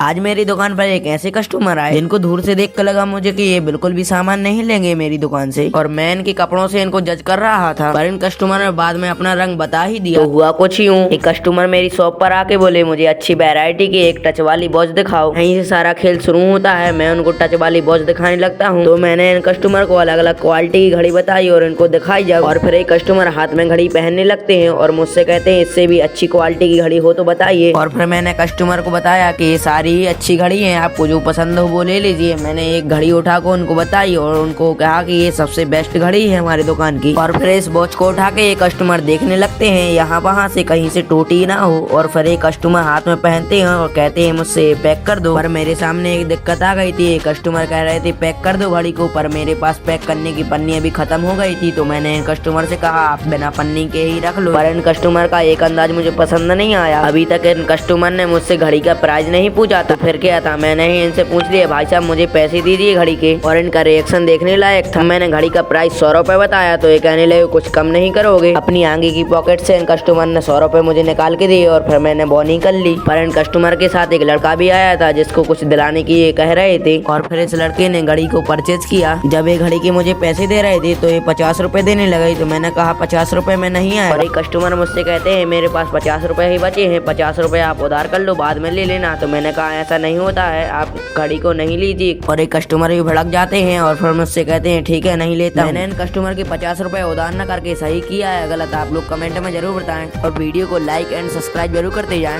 आज मेरी दुकान पर एक ऐसे कस्टमर आए जिनको दूर से देख कर लगा मुझे कि ये बिल्कुल भी सामान नहीं लेंगे मेरी दुकान से, और मैं इनके कपड़ों से इनको जज कर रहा था, पर इन कस्टमर ने बाद में अपना रंग बता ही दिया। तो हुआ कुछ यूँ, एक कस्टमर मेरी शॉप पर आके बोले मुझे अच्छी वैरायटी की एक टच वाली वॉच दिखाओ। यहीं से सारा खेल शुरू होता है। मैं उनको टच वाली वॉच दिखाने लगता हूँ। तो मैंने इन कस्टमर को अलग अलग क्वालिटी की घड़ी बताई और इनको दिखाई जब, और फिर एक कस्टमर हाथ में घड़ी पहनने लगते हैं और मुझसे कहते हैं इससे भी अच्छी क्वालिटी की घड़ी हो तो बताइए। और फिर मैंने कस्टमर को बताया कि ये सारी ही अच्छी घड़ी है, आपको जो पसंद हो वो ले लीजिए। मैंने एक घड़ी उठा को उनको बताई और उनको कहा कि ये सबसे बेस्ट घड़ी है हमारी दुकान की। और फिर इस वॉच को उठा के ये कस्टमर देखने लगते हैं यहाँ वहाँ से कहीं से टूटी ना हो, और फिर एक कस्टमर हाथ में पहनते हैं और कहते हैं मुझसे पैक कर दो। पर मेरे सामने एक दिक्कत आ गई थी। कस्टमर कह रहे थे पैक कर दो घड़ी को, पर मेरे पास पैक करने की पन्नी अभी खत्म हो गई थी। तो मैंने इन कस्टमर से कहा आप बिना पन्नी के ही रख लो। पर इन कस्टमर का एक अंदाज मुझे पसंद नहीं आया। अभी तक इन कस्टमर ने मुझसे घड़ी का प्राइस नहीं पूछा था। फिर क्या था, मैंने ही इनसे पूछ लिया भाई साहब मुझे पैसे दीजिए घड़ी के, और इनका रिएक्शन देखने लायक था। मैंने घड़ी का प्राइस 100 रुपए बताया तो ये कहने लगे कुछ कम नहीं करोगे। अपनी आगे की पॉकेट से इन कस्टमर ने 100 रुपए मुझे निकाल के दिए और फिर मैंने बॉनी कर ली। पर इन कस्टमर के साथ एक लड़का भी आया था जिसको कुछ दिलाने की ये कह रहे थे, और फिर इस लड़के ने घड़ी को परचेज किया। जब ये घड़ी के मुझे पैसे दे रहे थे तो ये 50 रुपए देने लगे। तो मैंने कहा 50 रुपए में नहीं आया। और एक कस्टमर मुझसे कहते हैं मेरे पास 50 रुपए ही बचे हैं, 50 रुपए आप उधार कर लो बाद में ले लेना। तो मैंने कहा ऐसा नहीं होता है, आप घड़ी को नहीं लीजिए। और एक कस्टमर भी भड़क जाते हैं और फिर मुझसे कहते हैं ठीक है नहीं लेता। मैंने इन कस्टमर के 50 रुपए उधार न करके सही किया है गलत, आप लोग कमेंट में जरूर बताएं और वीडियो को लाइक एंड सब्सक्राइब जरूर करते जाएं।